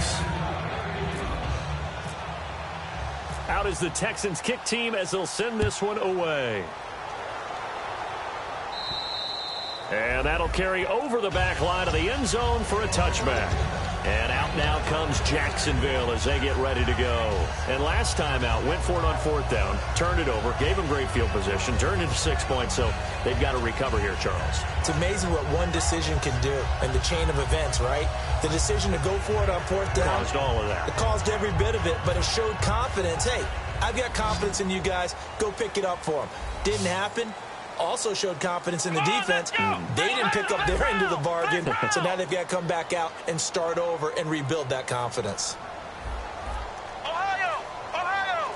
Out is the Texans kick team as they'll send this one away. And that'll carry over the back line of the end zone for a touchback. And out now comes Jacksonville as they get ready to go. And last time out, went for it on 4th down, turned it over, gave them great field position, turned it to 6 points, so they've got to recover here, Charles. It's amazing what one decision can do in the chain of events, right? The decision to go for it on 4th down. Caused all of that. It caused every bit of it, but it showed confidence. Hey, I've got confidence in you guys. Go pick it up for them. Didn't happen. Also showed confidence in the defense. They didn't pick up their end of the bargain, so now they've got to come back out and start over and rebuild that confidence. Ohio! Ohio!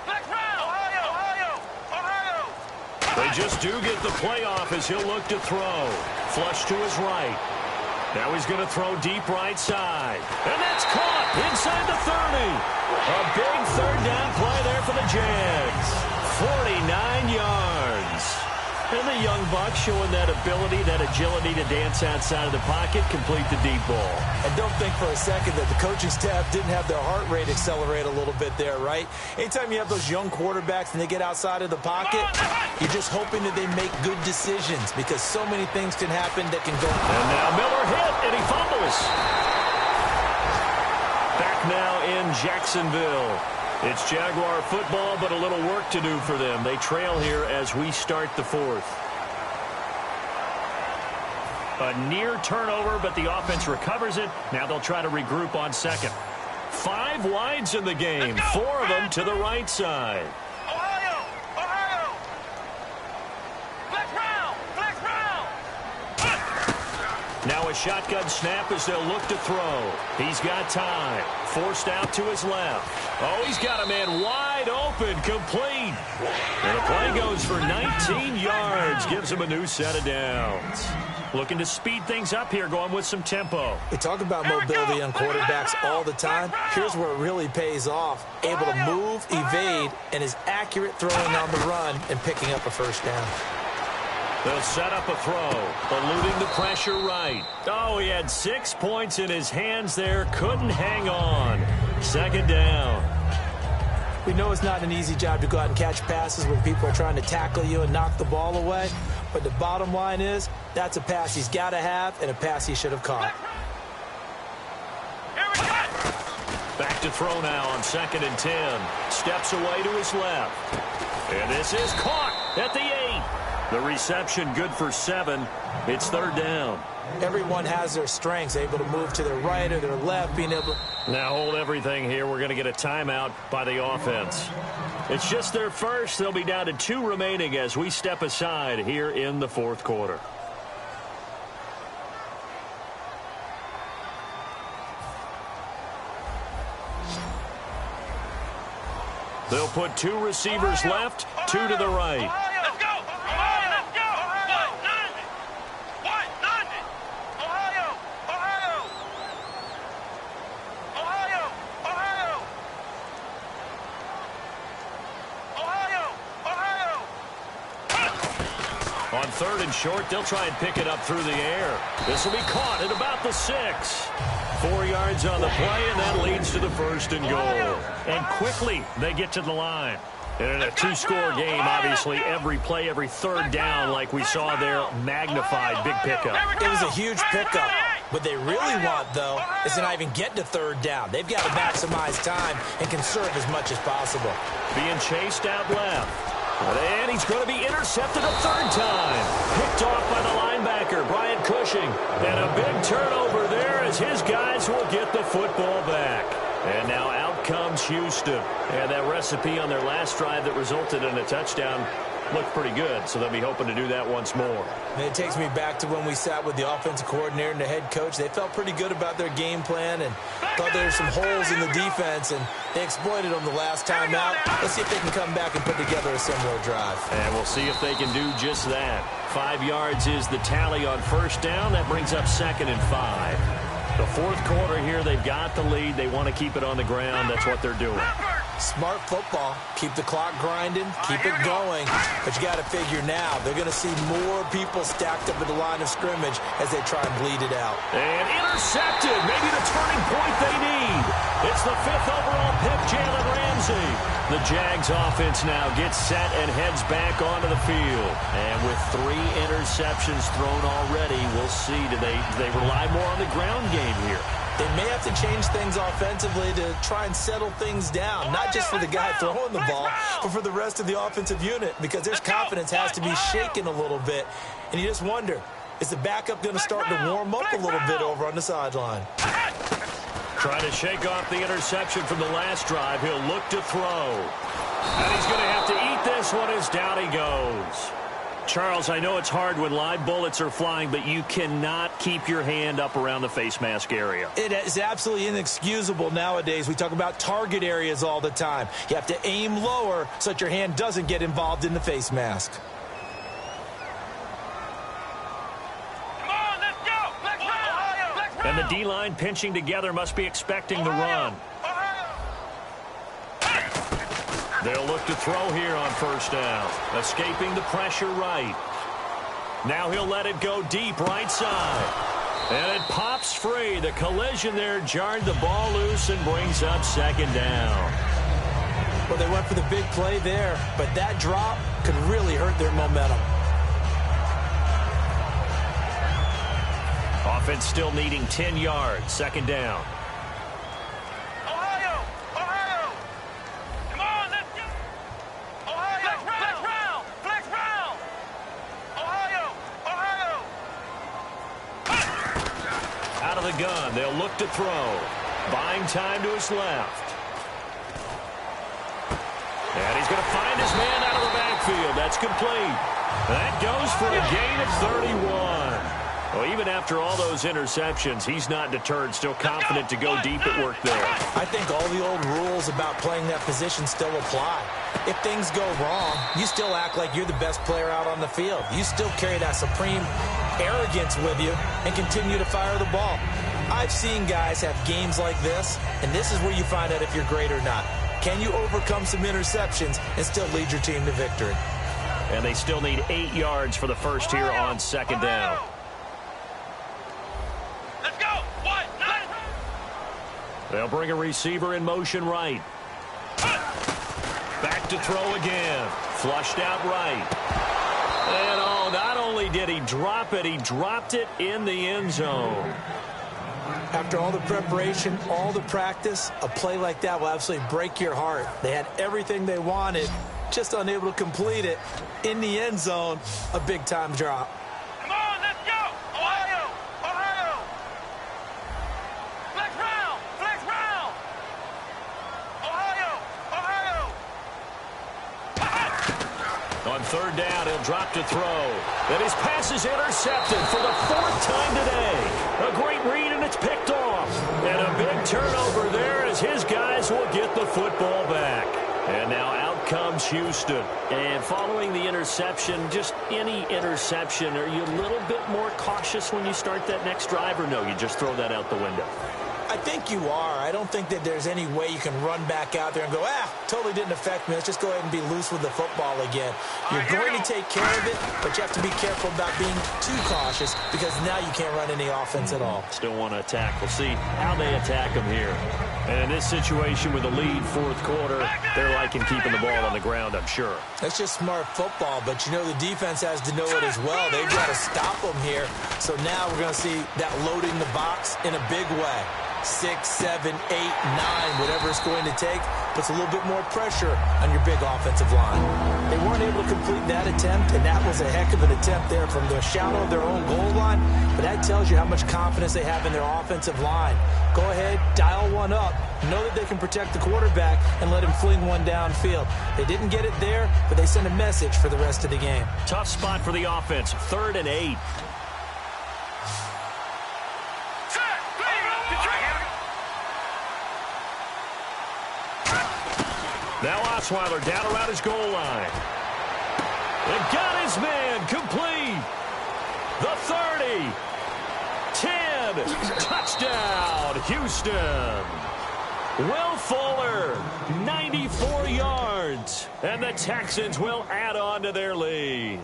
Black Brown! Ohio! Ohio! Ohio! They just do get the playoff as he'll look to throw. Flush to his right. Now he's going to throw deep right side. And that's caught inside the 30. A big 3rd down play there for the Jags. 49 yards. And the young buck showing that ability, that agility to dance outside of the pocket, complete the deep ball. And don't think for a second that the coaching staff didn't have their heart rate accelerate a little bit there, right? Anytime you have those young quarterbacks and they get outside of the pocket, you're just hoping that they make good decisions because so many things can happen that can go. And now Miller hit, and he fumbles. Back now in Jacksonville. It's Jaguar football, but a little work to do for them. They trail here as we start the 4th. A near turnover, but the offense recovers it. Now they'll try to regroup on 2nd. 5 wides in the game, 4 of them to the right side. Ohio! Ohio! Black Brown! Black Brown! Now a shotgun snap as they'll look to throw. He's got time. Forced out to his left. Oh, he's got a man wide open, complete. And the play goes for 19 yards. Gives him a new set of downs. Looking to speed things up here, going with some tempo. We talk about mobility on quarterbacks all the time. Here's where it really pays off. Able to move, evade, and is accurate throwing on the run and picking up a 1st down. They'll set up a throw, eluding the pressure right. Oh, he had 6 points in his hands there. Couldn't hang on. 2nd down. We know it's not an easy job to go out and catch passes when people are trying to tackle you and knock the ball away. But the bottom line is, that's a pass he's got to have and a pass he should have caught. Back to throw now on 2nd and 10. Steps away to his left. And this is caught at the 8. The reception good for 7. It's 3rd down. Everyone has their strengths, able to move to their right or their left, being able to... Now hold everything here. We're going to get a timeout by the offense. It's just their first. They'll be down to 2 remaining as we step aside here in the 4th quarter. They'll put 2 receivers left, 2 to the right. Let's go! Ohio! Let's go! Ohio! What? Ohio! Ohio! Ohio! Ohio! Ohio! Ohio! On 3rd and short, they'll try and pick it up through the air. This will be caught at about the 6. 4 yards on the play, and that leads to the 1st and goal. And quickly, they get to the line. And in a two-score game, obviously, every play, every third down, like we saw there, magnified, big pickup. It was a huge pickup. What they really want, though, is to not even get to third down. They've got to maximize time and conserve as much as possible. Being chased out left. And he's going to be intercepted a third time. Picked off by the linebacker, Bryant Cushing. And a big turnover there as his guys will get the football back. And now out comes Houston. And that recipe on their last drive that resulted in a touchdown looked pretty good, so they'll be hoping to do that once more. And it takes me back to when we sat with the offensive coordinator and the head coach. They felt pretty good about their game plan and thought there were some holes in the defense, and they exploited them the last time out. Let's see if they can come back and put together a similar drive. And we'll see if they can do just that. 5 yards is the tally on first down. That brings up 2nd and 5. The fourth quarter here, they've got the lead. They want to keep it on the ground. That's what they're doing. Smart football. Keep the clock grinding. Keep it going. But you got to figure now, they're going to see more people stacked up at the line of scrimmage as they try and bleed it out. And intercepted. Maybe the turning point they need. It's the 5th overall pick, Jalen Ramsey. The Jags offense now gets set and heads back onto the field. And with 3 interceptions thrown already, we'll see. Do they rely more on the ground game here? They may have to change things offensively to try and settle things down, not just for the guy throwing the ball, but for the rest of the offensive unit, because their confidence has to be shaken a little bit. And you just wonder, is the backup going to start to warm up a little bit over on the sideline? Trying to shake off the interception from the last drive. He'll look to throw. And he's going to have to eat this one as down he goes. Charles, I know it's hard when live bullets are flying, but you cannot keep your hand up around the face mask area. It is absolutely inexcusable nowadays. We talk about target areas all the time. You have to aim lower so that your hand doesn't get involved in the face mask. And the D-line pinching together must be expecting the run. They'll look to throw here on first down. Escaping the pressure right. Now he'll let it go deep right side. And it pops free. The collision there jarred the ball loose and brings up 2nd down. Well, they went for the big play there, but that drop could really hurt their momentum. Offense still needing 10 yards. 2nd down. Gun. They'll look to throw. Buying time to his left. And he's going to find his man out of the backfield. That's complete. That goes for a gain of 31. Well, even after all those interceptions, he's not deterred, still confident to go deep at work there. I think all the old rules about playing that position still apply. If things go wrong, you still act like you're the best player out on the field. You still carry that supreme arrogance with you and continue to fire the ball. I've seen guys have games like this, and this is where you find out if you're great or not. Can you overcome some interceptions and still lead your team to victory? And they still need 8 yards for the first here on 2nd down. Let's go. What? They'll bring a receiver in motion right. Back to throw again. Flushed out right. And oh, not only did he drop it, he dropped it in the end zone. After all the preparation, all the practice, a play like that will absolutely break your heart. They had everything they wanted, just unable to complete it. In the end zone, a big-time drop. Come on, let's go. Ohio. Ohio. Flex round. Flex round. Ohio. Ohio. On 3rd down, he'll drop to throw. And his pass is intercepted for the 4th time today. A great read, and it's picked off. And a big turnover there as his guys will get the football back. And now out comes Houston. And following the interception, just any interception, are you a little bit more cautious when you start that next drive, or no, you just throw that out the window? I think you are. I don't think that there's any way you can run back out there and go, totally didn't affect me. Let's just go ahead and be loose with the football again. You're going to take care of it, but you have to be careful about being too cautious because now you can't run any offense at all. Still want to attack. We'll see how they attack them here. And in this situation with the lead fourth quarter, they're liking keeping the ball on the ground, I'm sure. That's just smart football, but you know the defense has to know it as well. They've got to stop them here. So now we're going to see that loading the box in a big way. 6, 7, 8, 9, whatever it's going to take, puts a little bit more pressure on your big offensive line. They weren't able to complete that attempt, and that was a heck of an attempt there from the shadow of their own goal line, but that tells you how much confidence they have in their offensive line. Go ahead, dial one up, know that they can protect the quarterback and let him fling one downfield. They didn't get it there, but they sent a message for the rest of the game. Tough spot for the offense, 3rd and 8. Now Osweiler down around his goal line. And got his man complete. The 30. 10. Touchdown, Houston. Will Fuller, 94 yards. And the Texans will add on to their lead.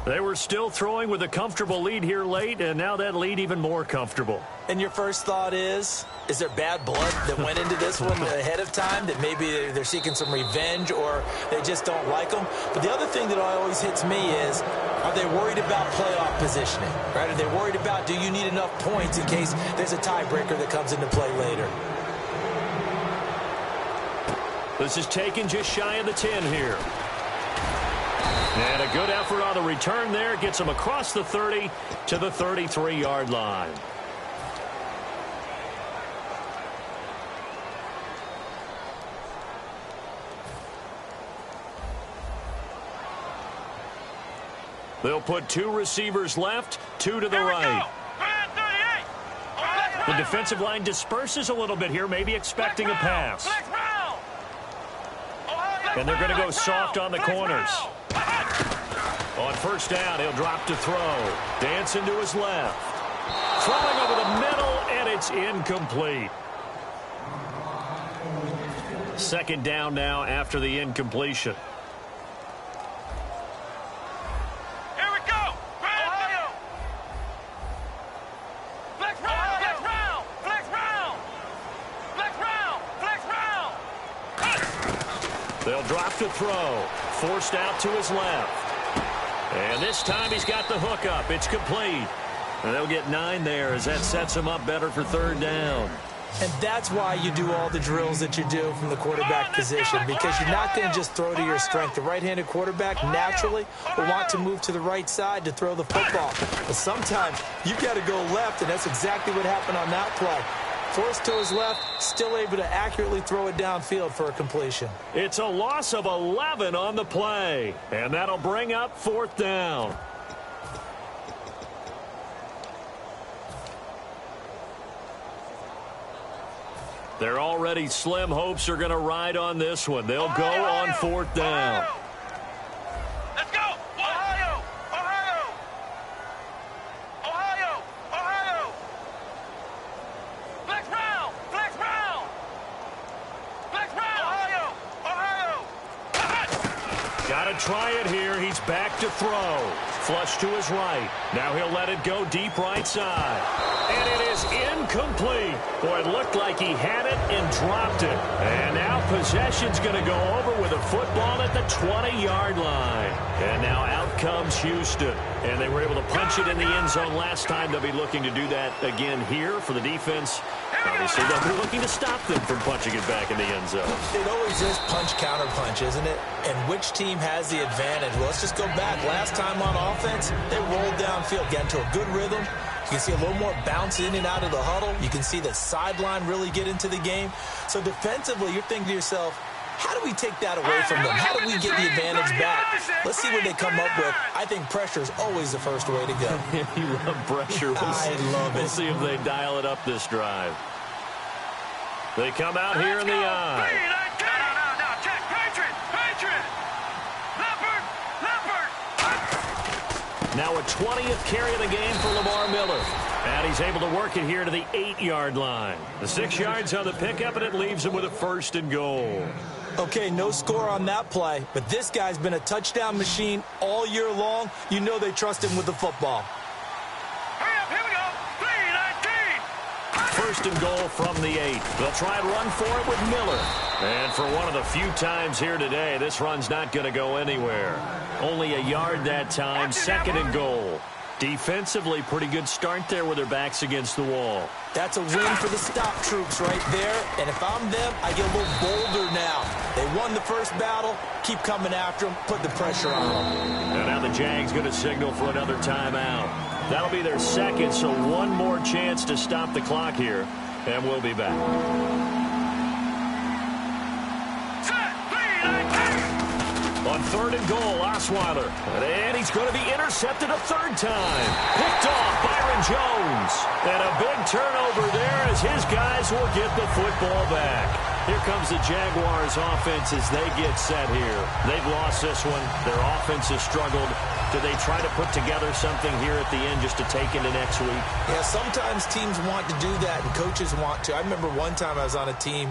They were still throwing with a comfortable lead here late, and now that lead even more comfortable. And your first thought is there bad blood that went into this one ahead of time, that maybe they're seeking some revenge or they just don't like them? But the other thing that always hits me is, are they worried about playoff positioning? Right? Are they worried about, do you need enough points in case there's a tiebreaker that comes into play later? This is taken just shy of the 10 here. And a good effort on the return there. Gets him across the 30 to the 33-yard line. They'll put 2 receivers left, 2 to the right. The defensive line disperses a little bit here, maybe expecting a pass. And they're going to go soft on the corners. On first down, he'll drop to throw. Dancing to his left. Throwing over the middle, and it's incomplete. 2nd down now after the incompletion. Here we go. Ohio. Flex round. Flex round. Flex round. Flex round. Flex round. They'll drop to throw. Forced out to his left. And this time he's got the hook up. It's complete. And they'll get 9 there as that sets him up better for 3rd down. And that's why you do all the drills that you do from the quarterback position, because you're not going to just throw to your strength. The right-handed quarterback naturally will want to move to the right side to throw the football. But sometimes you've got to go left, and that's exactly what happened on that play. Forced to his left, still able to accurately throw it downfield for a completion. It's a loss of 11 on the play, and that'll bring up 4th down. Their already slim hopes are going to ride on this one. They'll go on 4th down. Let's go. Ohio. Ohio. Ohio. Ohio. Flex round. Flex round. Flex round. Ohio. Ohio. Got to try it here. He's back to throw. Flush to his right. Now he'll let it go deep right side. And it is incomplete. Boy, it looked like he had it and dropped it. And now possession's going to go over with a football at the 20-yard line. And now out comes Houston. And they were able to punch it in the end zone last time. They'll be looking to do that again here for the defense. Obviously, they'll be looking to stop them from punching it back in the end zone. It always is punch-counter-punch, isn't it? And which team has the advantage? Well, let's just go back. Last time on offense, they rolled downfield, got into a good rhythm. You can see a little more bounce in and out of the huddle. You can see the sideline really get into the game. So defensively, you're thinking to yourself, how do we take that away from them? How do we get the advantage back? Let's see what they come up with. I think pressure is always the first way to go. You love pressure. I love it. We'll see if they dial it up this drive. They come out here in the eye. No. Check. Patriot. Leopard. Now a 20th carry of the game for Lamar Miller. And he's able to work it here to the 8-yard line. The 6 yards on the pickup, and it leaves him with a 1st and goal. Okay, no score on that play, but this guy's been a touchdown machine all year long. You know they trust him with the football. Hurry up, here we go. 3-19. first and goal from the 8. They'll try and run for it with Miller. And for one of the few times here today, this run's not going to go anywhere. Only a yard that time, second and goal. Defensively, pretty good start there with their backs against the wall. That's a win for the stop troops right there. And if I'm them, I get a little bolder now. They won the first battle. Keep coming after them. Put the pressure on them. And now the Jags going to signal for another timeout. That'll be their second, so one more chance to stop the clock here. And we'll be back. On third and goal, Osweiler. And he's going to be intercepted a third time. Picked off Byron Jones. And a big turnover there as his guys will get the football back. Here comes the Jaguars offense as they get set here. They've lost this one. Their offense has struggled. Do they try to put together something here at the end just to take into next week? Yeah, sometimes teams want to do that and coaches want to. I remember one time I was on a team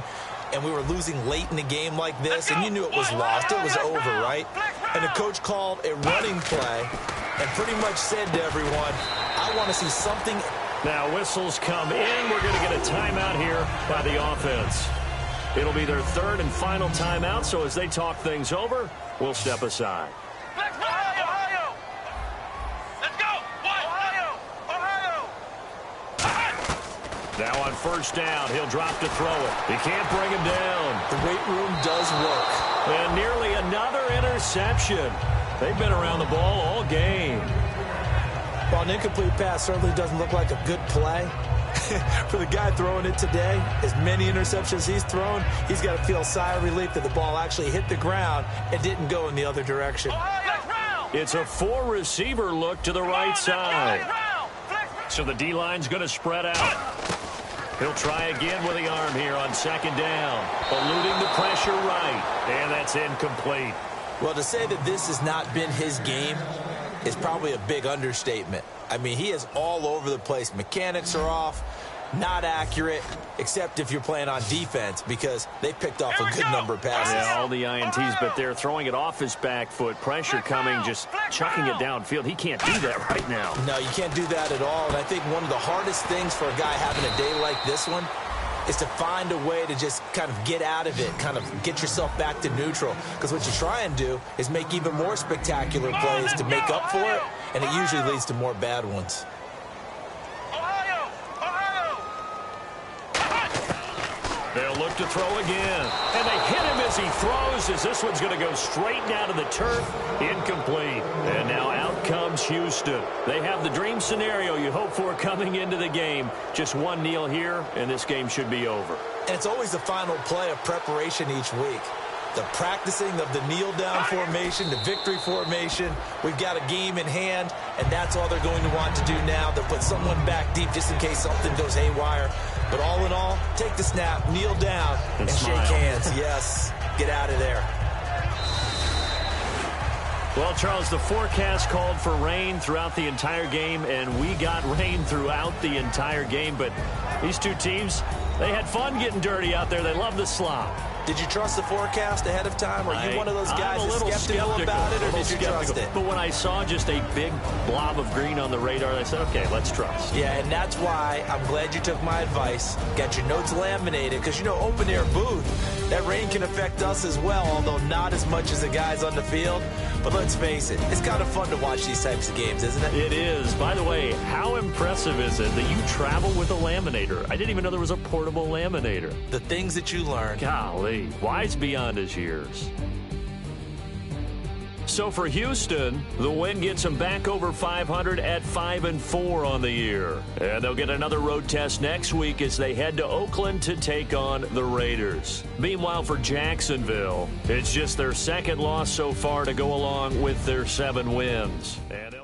and we were losing late in the game like this, and you knew it was lost. It was over, right? And the coach called a running play and pretty much said to everyone, I want to see something. Now whistles come in. We're going to get a timeout here by the offense. It'll be their third and final timeout, so as they talk things over, we'll step aside. Ohio! Let's go! Ohio! Now on first down, he'll drop to throw it. He can't bring him down. The weight room does work. And nearly another interception. They've been around the ball all game. Well, an incomplete pass certainly doesn't look like a good play. For the guy throwing it today, as many interceptions he's thrown, he's got to feel a sigh of relief that the ball actually hit the ground and didn't go in the other direction. It's a four-receiver look to the right side. So the D-line's going to spread out. He'll try again with the arm here on second down. Eluding the pressure right. And that's incomplete. Well, to say that this has not been his game is probably a big understatement. I mean, he is all over the place. Mechanics are off, not accurate, except if you're playing on defense because they picked off a good number of passes. Yeah, all the INTs, but they're throwing it off his back foot. Pressure coming, just chucking it downfield. He can't do that right now. No, you can't do that at all. And I think one of the hardest things for a guy having a day like this one is to find a way to just kind of get out of it, kind of get yourself back to neutral. Because what you try and do is make even more spectacular plays to make up for it, and it usually leads to more bad ones. They'll look to throw again. And they hit him as he throws, as this one's going to go straight down to the turf. Incomplete. And now out comes Houston. They have the dream scenario you hope for coming into the game. Just one kneel here, and this game should be over. And it's always the final play of preparation each week. The practicing of the kneel-down formation, the victory formation. We've got a game in hand, and that's all they're going to want to do now. They'll put someone back deep just in case something goes haywire. But all in all, take the snap, kneel down, and shake hands. Yes, get out of there. Well, Charles, the forecast called for rain throughout the entire game, and we got rain throughout the entire game. But these two teams, they had fun getting dirty out there. They love the slop. Did you trust the forecast ahead of time? Or are you one of those guys that's skeptical about it, or did you trust it? But when I saw just a big blob of green on the radar, I said, okay, let's trust. Yeah, and that's why I'm glad you took my advice. Got your notes laminated, because, you know, open-air booth, that rain can affect us as well, although not as much as the guys on the field. But let's face it, it's kind of fun to watch these types of games, isn't it? It is. By the way, how impressive is it that you travel with a laminator? I didn't even know there was a portable laminator. The things that you learn. Golly, wise beyond his years. So for Houston, the win gets them back over 500 at 5-4 on the year. And they'll get another road test next week as they head to Oakland to take on the Raiders. Meanwhile, for Jacksonville, it's just their second loss so far to go along with their 7 wins. And